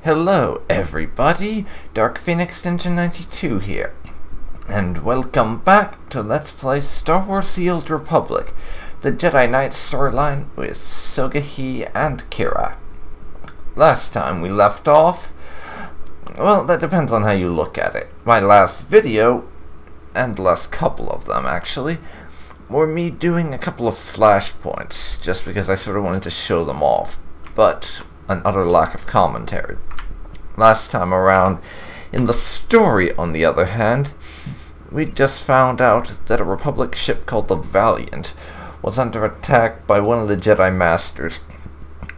Hello everybody, Dark Phoenix Ninja 92 here, and welcome back to Let's Play Star Wars The Old Republic, the Jedi Knight storyline with Sogohi and Kira. Last time we left off, well, that depends on how you look at it. My last video, and the last couple of them actually, were me doing a couple of flashpoints, just because I sort of wanted to show them off, but an utter lack of commentary. Last time around, in the story, on the other hand, we just found out that a Republic ship called the Valiant was under attack by one of the Jedi Masters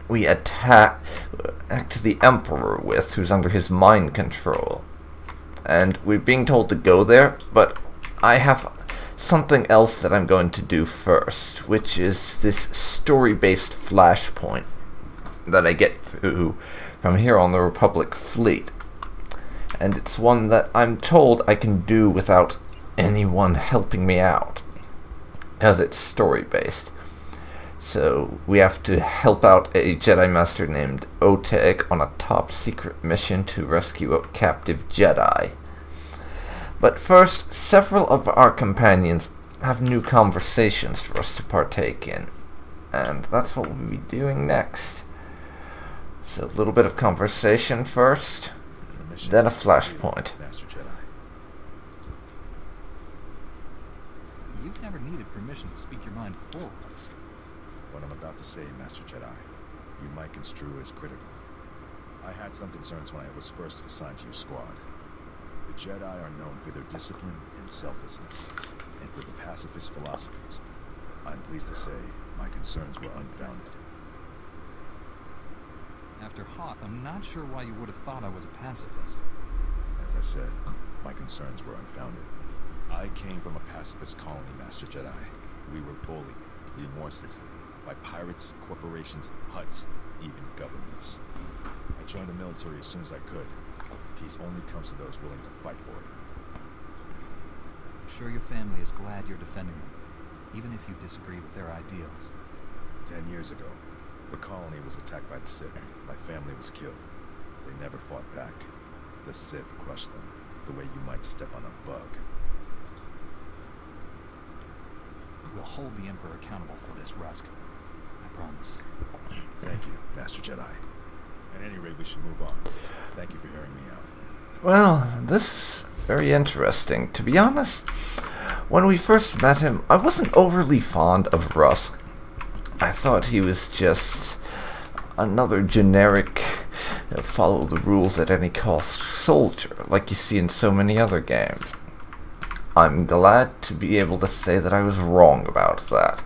we attacked the Emperor with, who's under his mind control. And we're being told to go there, but I have something else that I'm going to do first, which is this story-based flashpoint that I get through from here on the Republic fleet. And it's one that I'm told I can do without anyone helping me out, as it's story-based. So we have to help out a Jedi Master named Oteg on a top-secret mission to rescue a captive Jedi. But first, several of our companions have new conversations for us to partake in, and that's what we'll be doing next. So a little bit of conversation first, then a flashpoint. Master Jedi. You've never needed permission to speak your mind before. What I'm about to say, Master Jedi, you might construe as critical. I had some concerns when I was first assigned to your squad. The Jedi are known for their discipline and selflessness, and for the pacifist philosophers. I'm pleased to say my concerns were unfounded. After Hoth, I'm not sure why you would have thought I was a pacifist. As I said, my concerns were unfounded. I came from a pacifist colony, Master Jedi. We were bullied remorselessly by pirates, corporations, huts, even governments. I joined the military as soon as I could. Peace only comes to those willing to fight for it. I'm sure your family is glad you're defending them, even if you disagree with their ideals. 10 years ago, the colony was attacked by the Sith. My family was killed. They never fought back. The Sith crushed them, the way you might step on a bug. We'll hold the Emperor accountable for this, Rusk. I promise. Thank you, Master Jedi. At any rate, we should move on. Thank you for hearing me out. Well, this is very interesting. To be honest, when we first met him, I wasn't overly fond of Rusk. I thought he was just another generic, follow the rules at any cost soldier, like you see in so many other games. I'm glad to be able to say that I was wrong about that.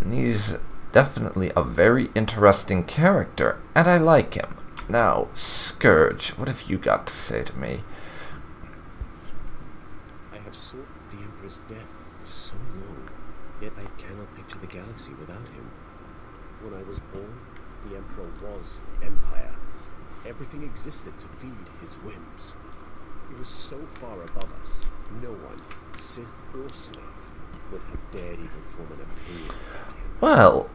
He's definitely a very interesting character, and I like him. Now, Scourge, what have you got to say to me? I have sought the Emperor's death for so long, yet I cannot picture the galaxy without him. When I was born, the Emperor was the Empire. Everything existed to feed his whims. He was so far above us, no one, Sith or slave, would have dared even form an opinion about him. Well,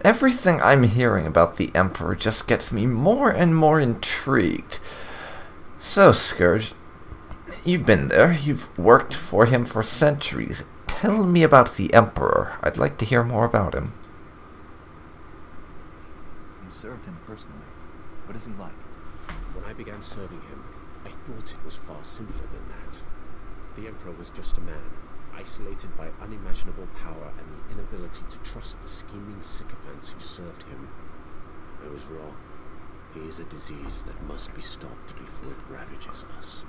everything I'm hearing about the Emperor just gets me more and more intrigued. So, Scourge, you've been there, you've worked for him for centuries. Tell me about the Emperor. I'd like to hear more about him. You served him personally. What is he like? When I began serving him, I thought it was far simpler than that. The Emperor was just a man, isolated by unimaginable power and the inability to trust the scheming sycophants who served him. I was wrong. He is a disease that must be stopped before it ravages us.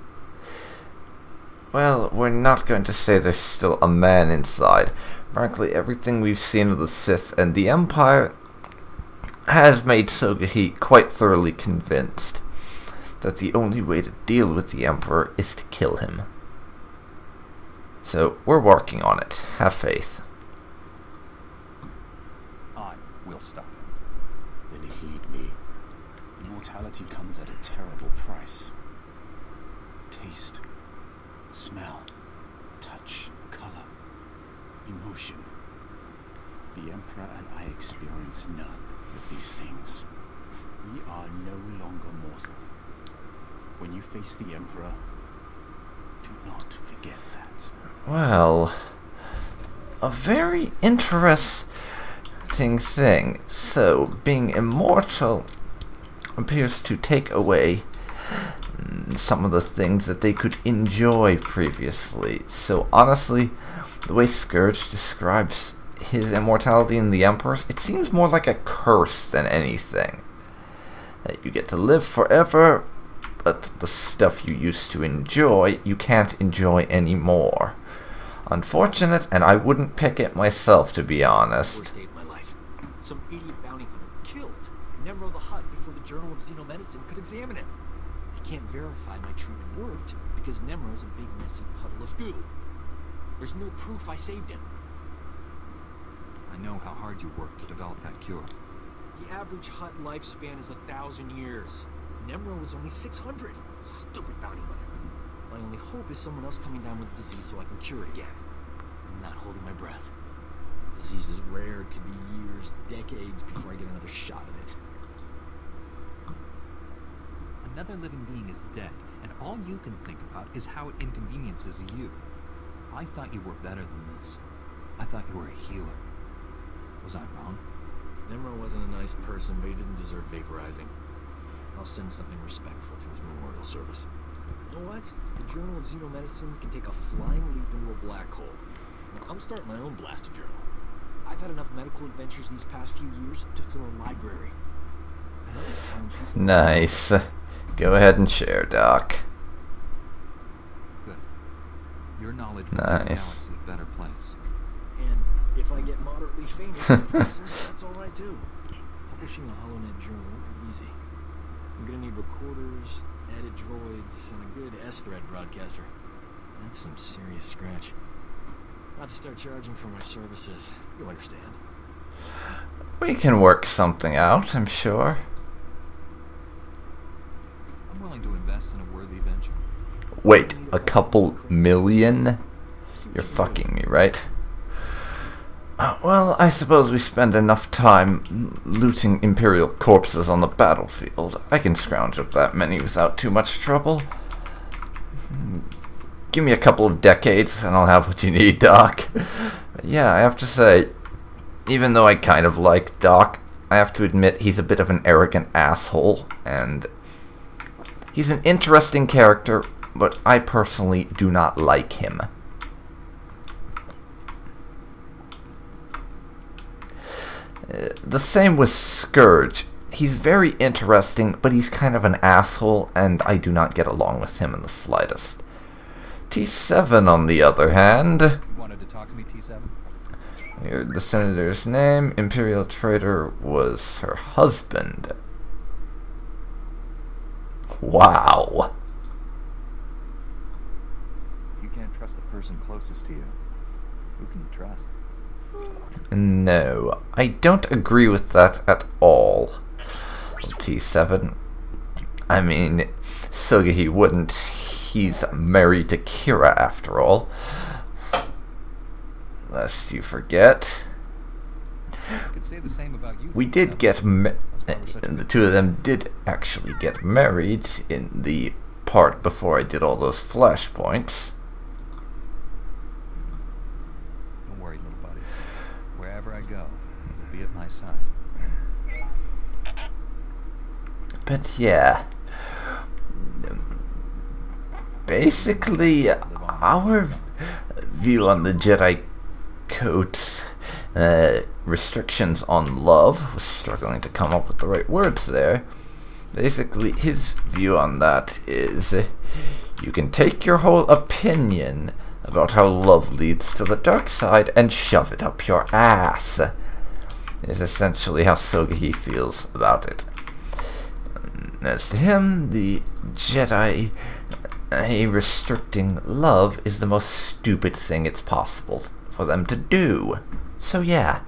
Well, we're not going to say there's still a man inside. Frankly, everything we've seen of the Sith and the Empire has made Sogohi quite thoroughly convinced that the only way to deal with the Emperor is to kill him. So, we're working on it. Have faith. I will stop him. Then heed me. Immortality comes at a terrible price. Taste, smell, touch, color, emotion. The Emperor and I experience none of these things. We are no longer mortal. When you face the Emperor, do not forget that. Well, a very interesting thing. So, being immortal appears to take away some of the things that they could enjoy previously. So honestly, the way Scourge describes his immortality in the Emperor's, it seems more like a curse than anything. That you get to live forever, but the stuff you used to enjoy, you can't enjoy anymore. Unfortunate, and I wouldn't pick it myself, to be honest. Worst day of my life. Some idiot bounty hunter killed Nemro the Hutt before the Journal of Xenomedicine could examine him. I can't verify my treatment worked because Nemro's a big messy puddle of goo. There's no proof I saved him. I know how hard you worked to develop that cure. The average Hutt lifespan is 1,000 years. Nemro was only 600. Stupid bounty hunter. My only hope is someone else coming down with the disease so I can cure it again. I'm not holding my breath. The disease is rare. It could be years, decades before I get another shot at it. Another living being is dead, and all you can think about is how it inconveniences you. I thought you were better than this. I thought you were a healer. Was I wrong? Nemro wasn't a nice person, but he didn't deserve vaporizing. I'll send something respectful to his memorial service. You know what? The Journal of Xenomedicine can take a flying leap into a black hole. Now, I'm starting my own blasted journal. I've had enough medical adventures these past few years to fill a library. I know the town people... Nice. Go ahead and share, Doc. Good. Your knowledge will make the galaxy a better place. And if I get moderately famous in the process, that's alright too. Publishing a HoloNet journal won't be easy. I'm gonna need recorders, edit droids, and a good S-thread broadcaster. That's some serious scratch. I'll have to start charging for my services. You understand. We can work something out, I'm sure. I'm willing to invest in a worthy venture. Wait, a couple million? You're fucking me, right? Well, I suppose we spend enough time looting Imperial corpses on the battlefield. I can scrounge up that many without too much trouble. Give me a couple of decades and I'll have what you need, Doc. But yeah, I have to say, even though I kind of like Doc, I have to admit he's a bit of an arrogant asshole, and he's an interesting character, but I personally do not like him. The same with Scourge. He's very interesting, but he's kind of an asshole, and I do not get along with him in the slightest. T7, on the other hand... You wanted to talk to me, T7? Here's the senator's name. Imperial traitor was her husband. Wow. You can't trust the person closest to you. Who can you trust? No, I don't agree with that at all. T7. I mean, Sogohi wouldn't. He's married to Kira, after all. Lest you forget. Could say the same about you. We did get and the two of them did actually get married in the part before I did all those flashpoints. Don't worry, little buddy. Wherever I go, you'll be at my side. But yeah, basically our view on the Jedi Code's restrictions on love, was struggling to come up with the right words there. Basically, his view on that is you can take your whole opinion about how love leads to the dark side and shove it up your ass. Is essentially how Sogohi feels about it. As to him, the Jedi restricting love is the most stupid thing it's possible for them to do. So yeah.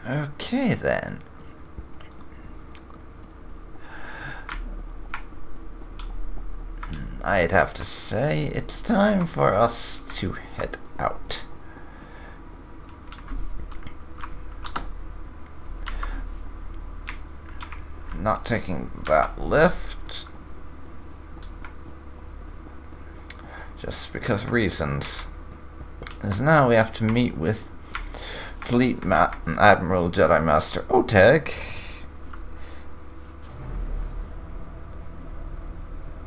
Okay then. I'd have to say it's time for us to head out. Not taking that lift. Just because reasons. As now we have to meet with Admiral Jedi Master Oteg.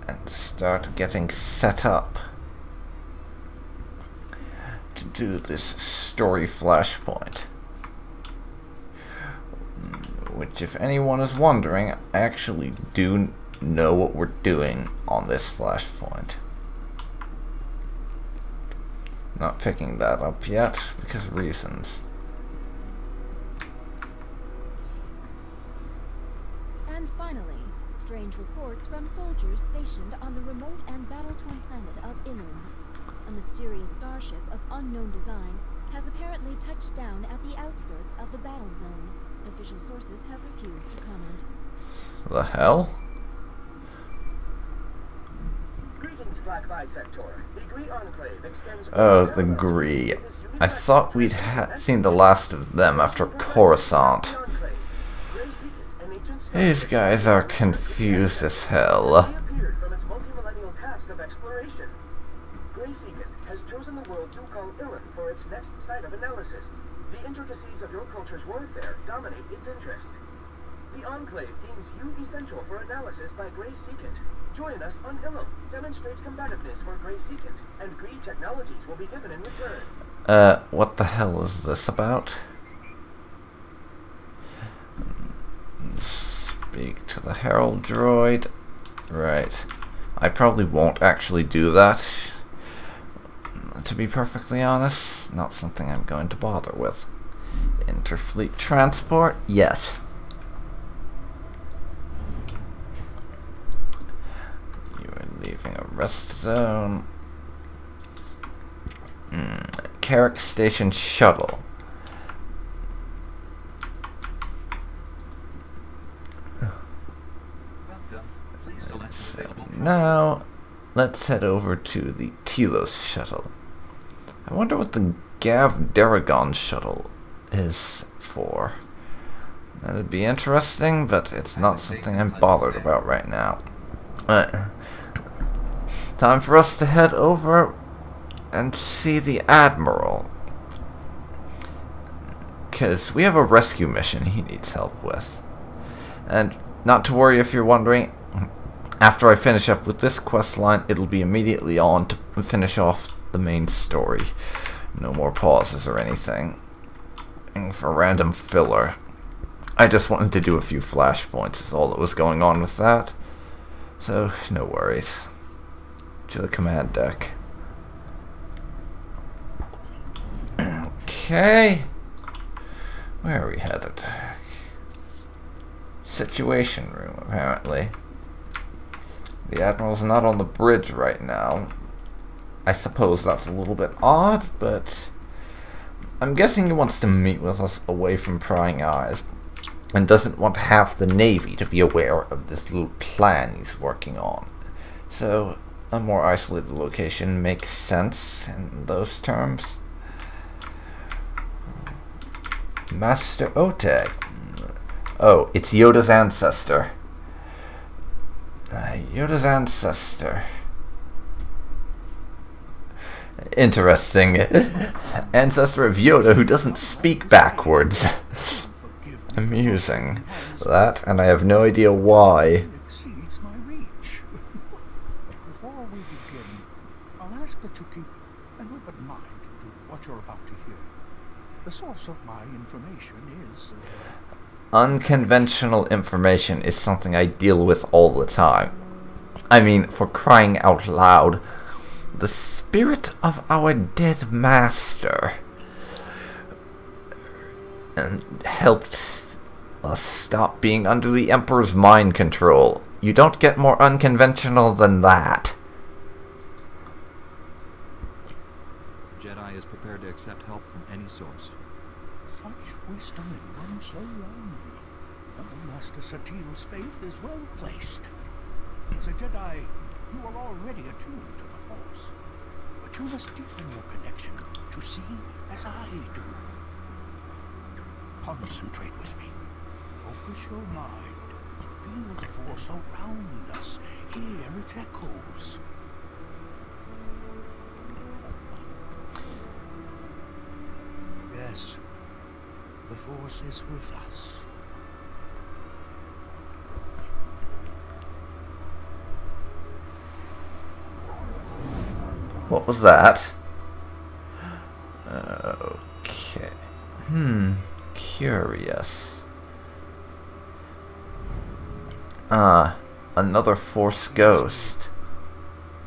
And start getting set up to do this story flashpoint. Which, if anyone is wondering, I actually do know what we're doing on this flashpoint. Not picking that up yet, because of reasons. And finally, strange reports from soldiers stationed on the remote and battle-torn planet of Ilum. A mysterious starship of unknown design has apparently touched down at the outskirts of the battle zone. Official sources have refused to comment. The hell? Greetings, Black Bisector. The Gree Enclave extends. Oh, the Gree. I thought we'd seen the last of them after Coruscant. These guys are confused as hell. Appeared from its multi-millennial task of exploration. Grayseekon has chosen the world you call Ilum for its next site of analysis. The intricacies of your culture's warfare dominate its interest. The Enclave deems you essential for analysis by Grayseekon. Join us on Ilum, demonstrate combativeness for Grayseekon, and Gree technologies will be given in return. What the hell is this about? Speak to the Herald droid. Right. I probably won't actually do that. To be perfectly honest, not something I'm going to bother with. Interfleet transport? Yes. You are leaving a rest zone. Carrick Station Shuttle. Now, let's head over to the Telos shuttle. I wonder what the Gav Daragon shuttle is for. That'd be interesting, but it's not something I'm bothered about right now. Time for us to head over and see the Admiral. Because we have a rescue mission he needs help with. And not to worry if you're wondering, after I finish up with this quest line, it'll be immediately on to finish off the main story. No more pauses or anything. And for random filler. I just wanted to do a few flashpoints is all that was going on with that. So, no worries. To the command deck. Okay. Where are we headed? Situation room, apparently. The Admiral's not on the bridge right now. I suppose that's a little bit odd, but I'm guessing he wants to meet with us away from prying eyes and doesn't want half the Navy to be aware of this little plan he's working on. So a more isolated location makes sense in those terms. Master Oteg. Oh, it's Yoda's ancestor. Yoda's ancestor. Interesting. Ancestor of Yoda who doesn't speak backwards. Amusing. That, and I have no idea why. Exceeds my reach. Before we begin, I'll ask that you keep an open mind to what you're about to hear. The source of my information is... Unconventional information is something I deal with all the time. I mean, for crying out loud, the spirit of our dead master and helped us stop being under the Emperor's mind control. You don't get more unconventional than that. Jedi is prepared to accept help from any source. Such wisdom in one so young. Master Satil's faith is well placed. As a Jedi, you are already attuned to the Force. But you must deepen your connection to see as I do. Concentrate with me. Focus your mind. Feel the Force around us. Hear its echoes. Yes, the Force is with us. What was that? Okay. Curious. Another Force ghost.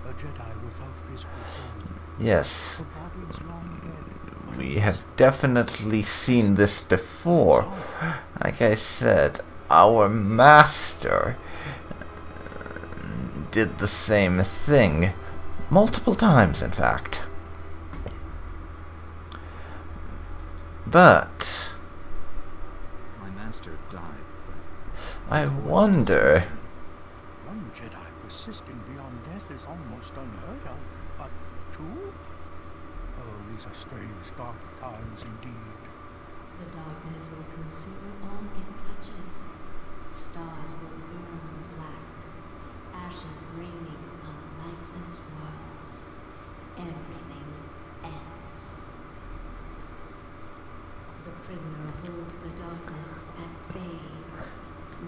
A Jedi without physical form. Yes. The body is long dead. We have definitely seen this before. Like I said, our master did the same thing. Multiple times, in fact. But My master died. I wonder. One Jedi persisting beyond death is almost unheard of, but two? Oh, these are strange, dark times indeed. The darkness will consume all it touches. Stars will burn black, ashes raining on lifeless worlds. Everything ends. The prisoner holds the darkness at bay,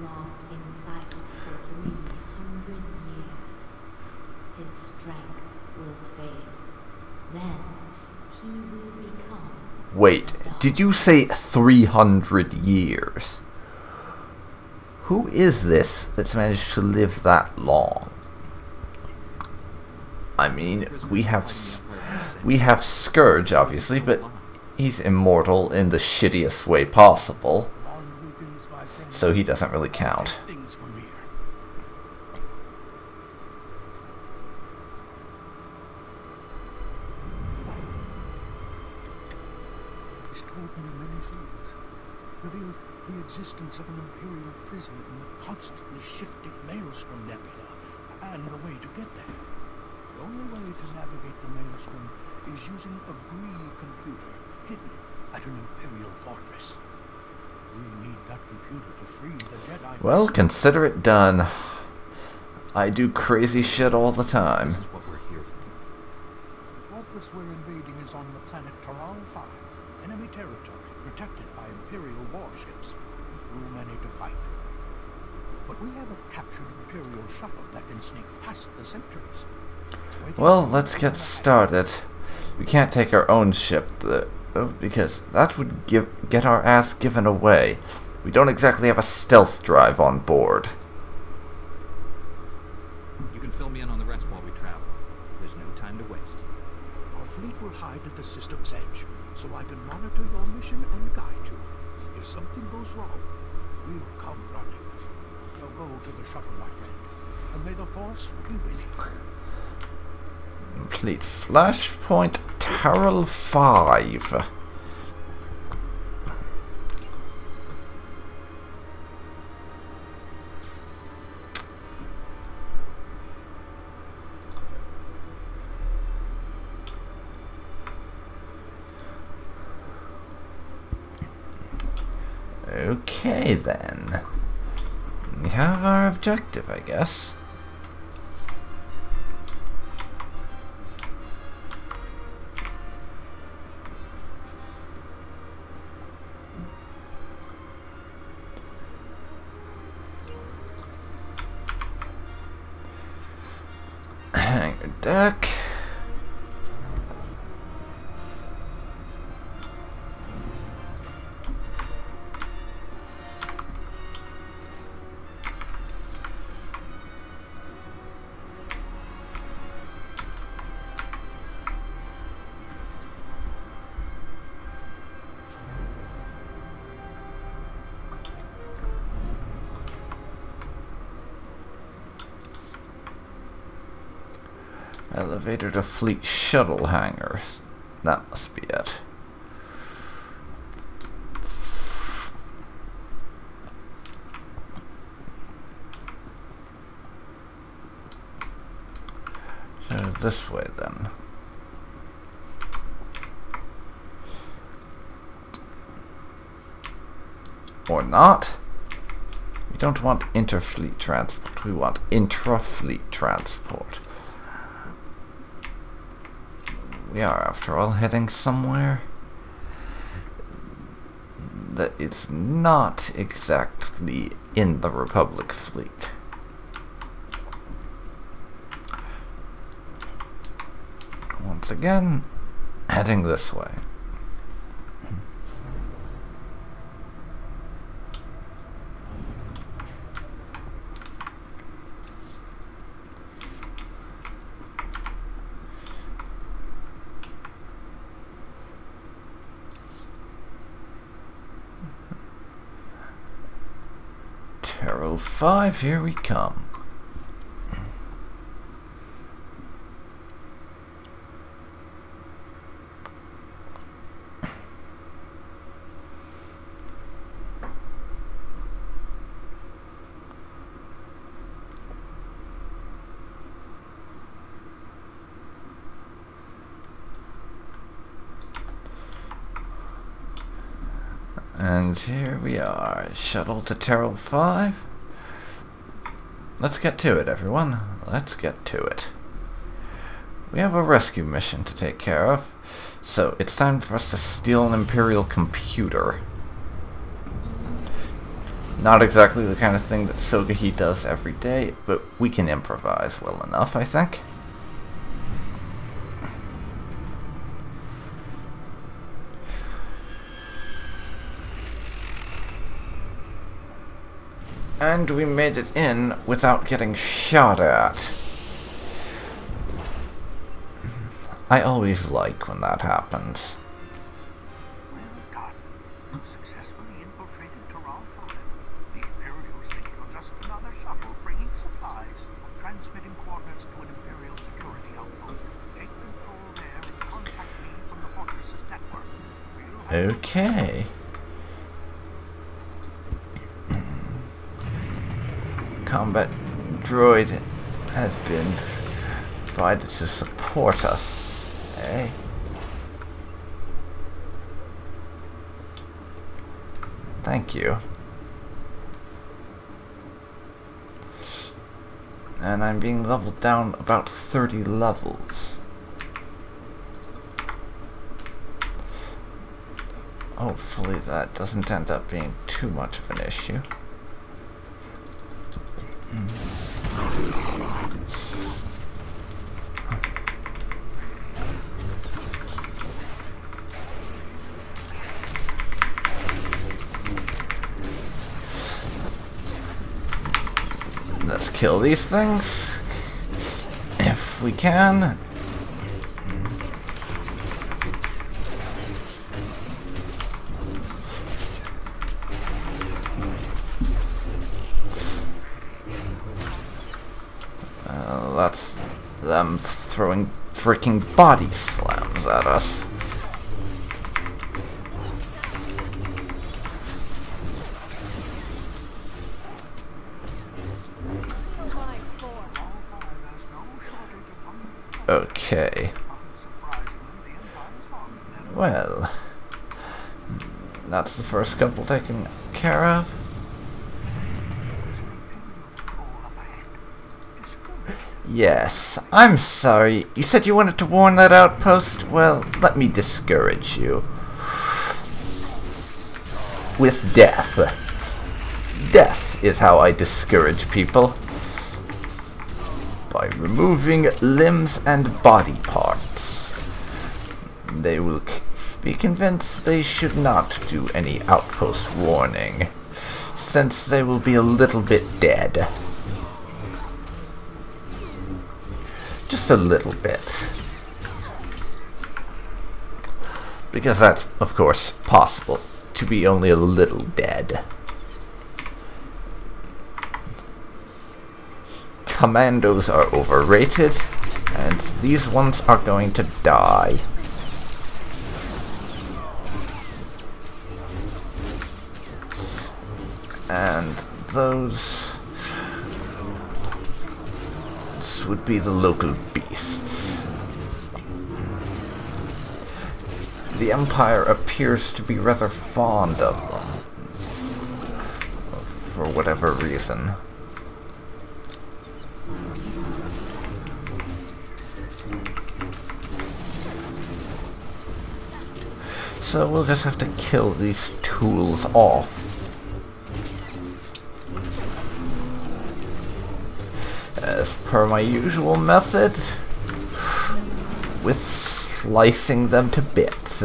lost in cycle for 300 years. His strength will fade. Then he will become... Wait, did you say 300 years? Who is this that's managed to live that long? I mean, we have Scourge, obviously, but he's immortal in the shittiest way possible, so he doesn't really count. Things from here. He's told me many things. Revealed the existence of an Imperial prison in the constantly shifting Maelstrom Nebula, and the way to get there. The only way to navigate the Maelstrom is using a Gree computer hidden at an Imperial fortress. We need that computer to free the Jedi. Well, consider it done. I do crazy shit all the time. This is what we're here for. The fortress we're invading is on the planet Taral 5, enemy territory protected by Imperial warships. Too many to fight. But we have a captured Imperial shuttle that can sneak past the sentries. Well, let's get started. We can't take our own ship, because that would get our ass given away. We don't exactly have a stealth drive on board. You can fill me in on the rest while we travel. There's no time to waste. Our fleet will hide at the system's edge, so I can monitor your mission and guide you. If something goes wrong, we'll come running. So go to the shuttle, my friend, and may the Force be with you. Complete Flashpoint Taral 5. Okay then. We have our objective, I guess. Hangar deck. Elevator to Fleet Shuttle hangar. That must be it. this way then. Or not. We don't want interfleet transport, we want intra-fleet transport. We are, after all, heading somewhere that it's not exactly in the Republic fleet. Once again, heading this way. Terrell 5, here we come. And here we are, shuttle to Terrell 5. Let's get to it, everyone. Let's get to it. We have a rescue mission to take care of, so it's time for us to steal an Imperial computer. Not exactly the kind of thing that Sogohi does every day, but we can improvise well enough, I think. And we made it in without getting shot at. I always like when that happens. Well done. Successfully infiltrated Terral 5. The Imperials think you're just another shuttle bringing supplies, transmitting coordinates to an Imperial security outpost. Take control there and contact me from the Fortress's network. Okay. Combat droid has been provided to support us. Eh? Thank you. And I'm being leveled down about 30 levels. Hopefully that doesn't end up being too much of an issue. Let's kill these things if we can. That's them throwing freaking body slams at us. Okay. Well, that's the first couple taken care of. Yes, I'm sorry. You said you wanted to warn that outpost? Well, let me discourage you. With death. Death is how I discourage people. By removing limbs and body parts. They will be convinced they should not do any outpost warning, since they will be a little bit dead. Just a little bit. Because that's, of course, possible, to be only a little dead. Commandos are overrated, and these ones are going to die. And those would be the local beasts. the Empire appears to be rather fond of them, for whatever reason. So we'll just have to kill these tools off. As per my usual method, with slicing them to bits.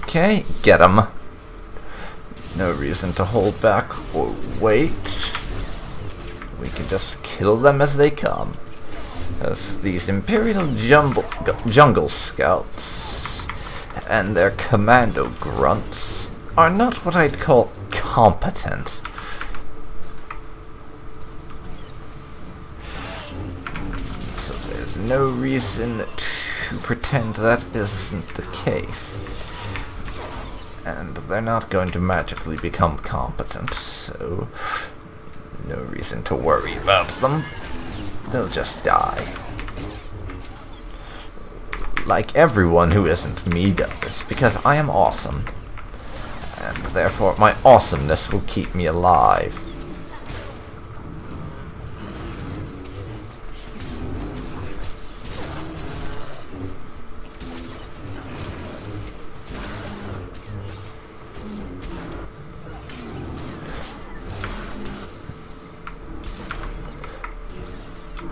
Okay, get 'em. No reason to hold back or wait. We can just kill them as they come. As these Imperial Jungle Scouts and their commando grunts are not what I'd call competent. So there's no reason to pretend that isn't the case. And they're not going to magically become competent, so no reason to worry about them. They'll just die. Like everyone who isn't me does, because I am awesome. And therefore my awesomeness will keep me alive.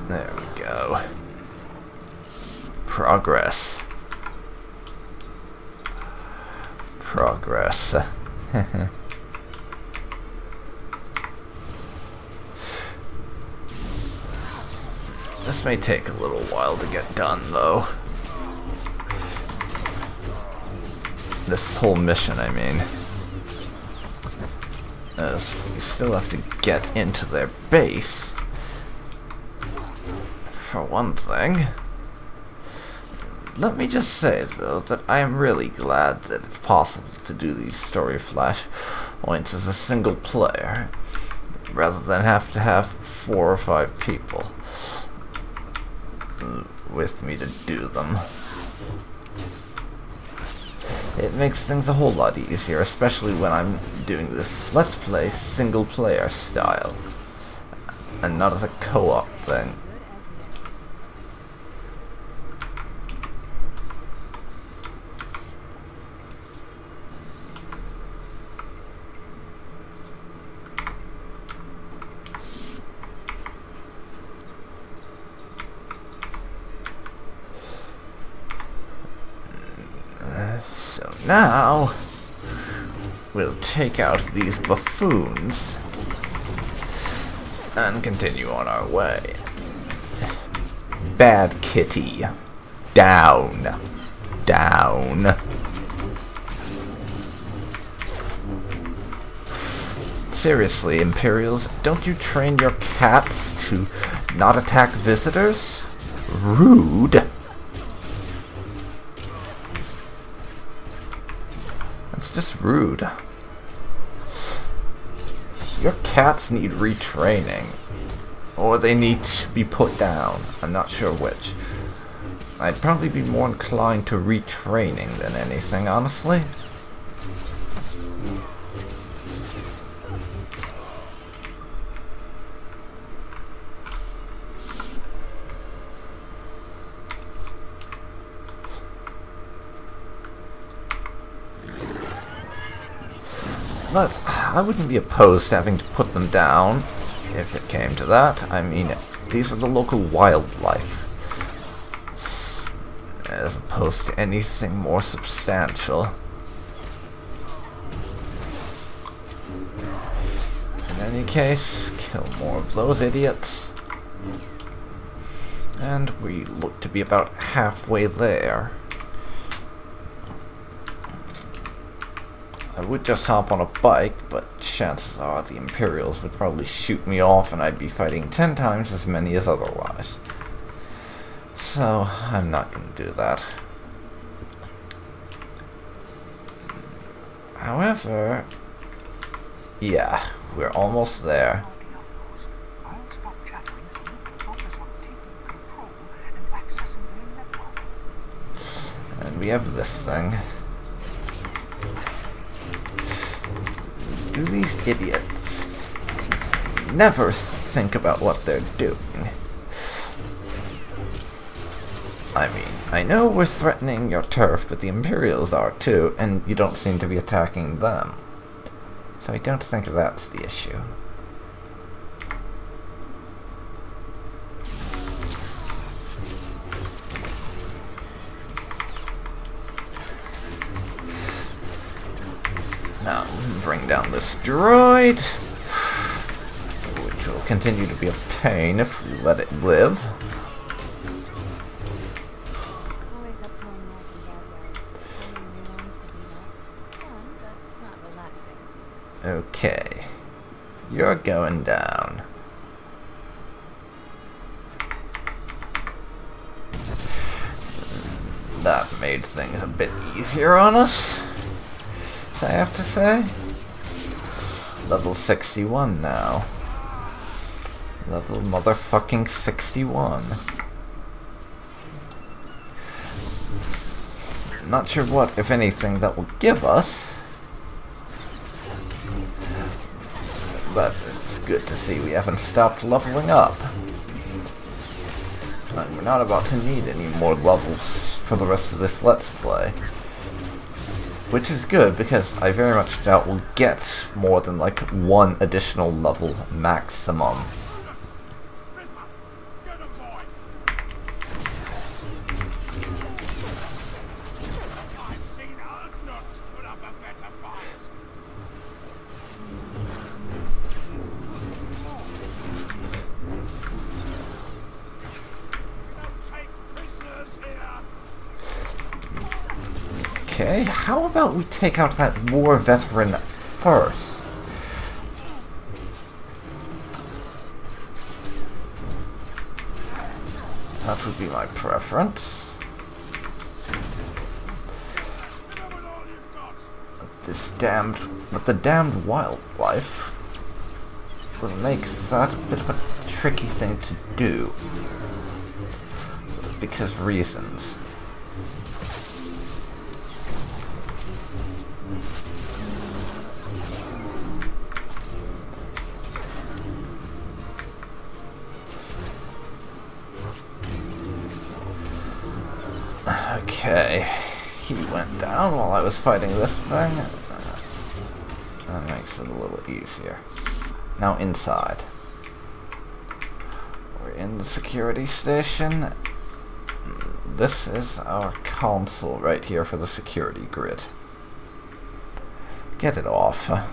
There we go. Progress. Progress. This may take a little while to get done, though. This whole mission, I mean. As we still have to get into their base. For one thing. Let me just say, though, that I am really glad that it's possible to do these story flashpoints as a single player, rather than have to have 4 or 5 people with me to do them. It makes things a whole lot easier, especially when I'm doing this Let's Play single player style, and not as a co-op thing. So now, we'll take out these buffoons and continue on our way. Bad kitty. Down. Down. Seriously, Imperials, don't you train your cats to not attack visitors? Rude. It's just rude. Your cats need retraining. Or they need to be put down. I'm not sure which. I'd probably be more inclined to retraining than anything, honestly. But I wouldn't be opposed to having to put them down, if it came to that. I mean, these are the local wildlife, as opposed to anything more substantial. In any case, kill more of those idiots. And we look to be about halfway there. I would just hop on a bike, but chances are the Imperials would probably shoot me off and I'd be fighting 10 times as many as otherwise. So, I'm not going to do that. However, yeah, we're almost there. I'll stop chattering so you can focus on taking control and accessing their we have this thing. Do these idiots never think about what they're doing? I mean, I know we're threatening your turf, but the Imperials are too, and you don't seem to be attacking them. So I don't think that's the issue. Now, bring down this droid, which will continue to be a pain if we let it live. Always up to unlocking bad guys. Finding new ones to beat up. Fun, but not relaxing. Okay. You're going down. That made things a bit easier on us, I have to say. Level 61 now. Level motherfucking 61. Not sure what, if anything, that will give us. But it's good to see we haven't stopped leveling up. And we're not about to need any more levels for the rest of this Let's Play. Which is good, because I very much doubt we'll get more than like one additional level maximum. Okay, how about we take out that war veteran first? That would be my preference. But the damned wildlife will make that a bit of a tricky thing to do. Because reasons. Okay, he went down while I was fighting this thing. That makes it a little easier. Now inside. We're in the security station. This is our console right here for the security grid. Get it off. Outstanding.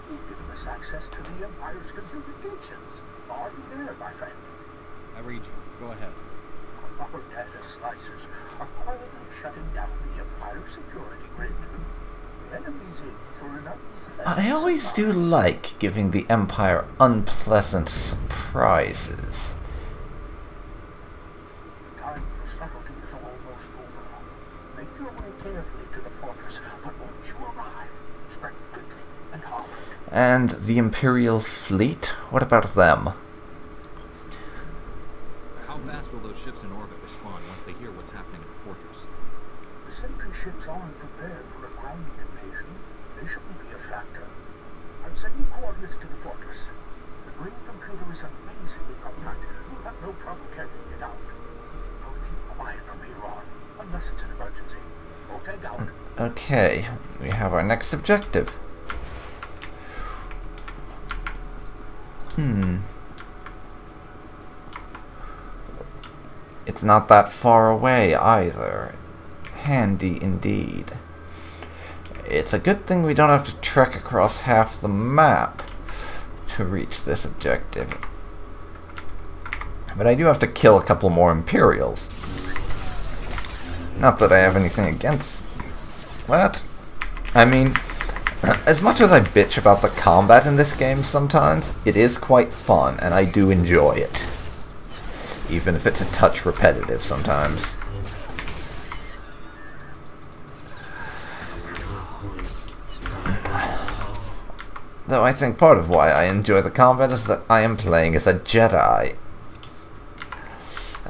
You've given us access to the Empire's communications. Are you there, my friend? I read you. Go ahead. Our data slicers are quietly shutting down the Empire security grid. The enemy's in for an unpleasant I always do like giving the Empire unpleasant surprises. Time for subtlety is almost over. Make your way carefully to the fortress, but once you arrive, strike quickly and hard. And the Imperial fleet? What about them? How fast will those ships in orbit respond once they hear what's happening at the fortress? The sentry ships aren't prepared for a ground invasion. They shouldn't be a factor. I'm sending coordinates to the fortress. The green computer is amazingly compact. You'll have no trouble carrying it out. I'll keep quiet from here on, unless it's an emergency. Okay, out. Okay, we have our next objective. It's not that far away either. Handy indeed. It's a good thing we don't have to trek across half the map to reach this objective. But I do have to kill a couple more Imperials. Not that I have anything against that. I mean, as much as I bitch about the combat in this game sometimes, it is quite fun, and I do enjoy it. Even if it's a touch repetitive sometimes. Though I think part of why I enjoy the combat is that I am playing as a Jedi.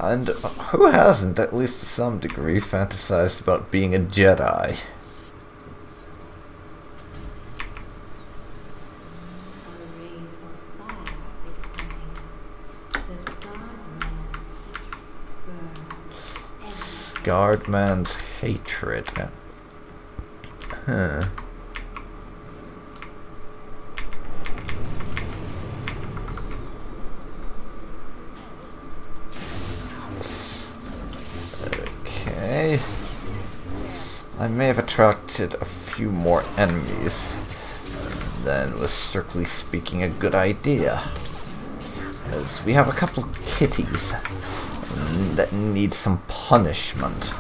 And who hasn't, at least to some degree, fantasized about being a Jedi? Scarred man's hatred. Huh. Okay. I may have attracted a few more enemies than was strictly speaking a good idea. As we have a couple kitties that need some punishment.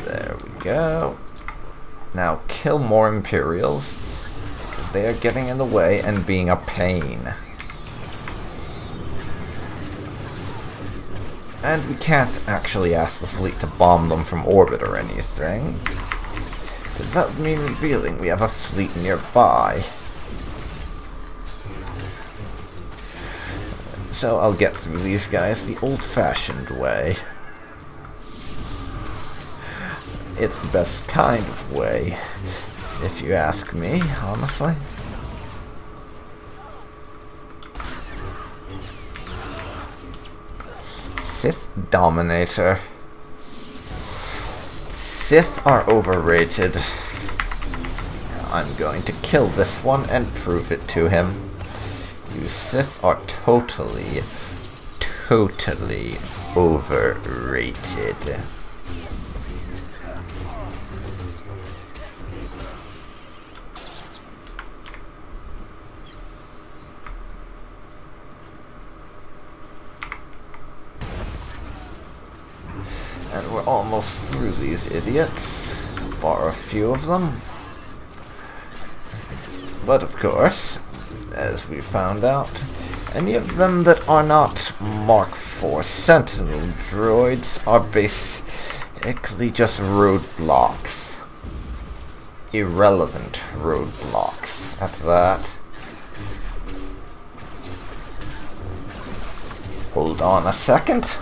There we go. Now kill more Imperials, because they are getting in the way and being a pain. And we can't actually ask the fleet to bomb them from orbit or anything, because that would mean revealing we have a fleet nearby. So I'll get through these guys the old-fashioned way. It's the best kind of way, if you ask me, honestly. Sith Dominator. Sith are overrated. I'm going to kill this one and prove it to him. You Sith are totally overrated. And we're almost through these idiots, bar a few of them. But of course, as we found out, any of them that are not Mark IV Sentinel droids are basically just roadblocks. Irrelevant roadblocks, at that. Hold on a second.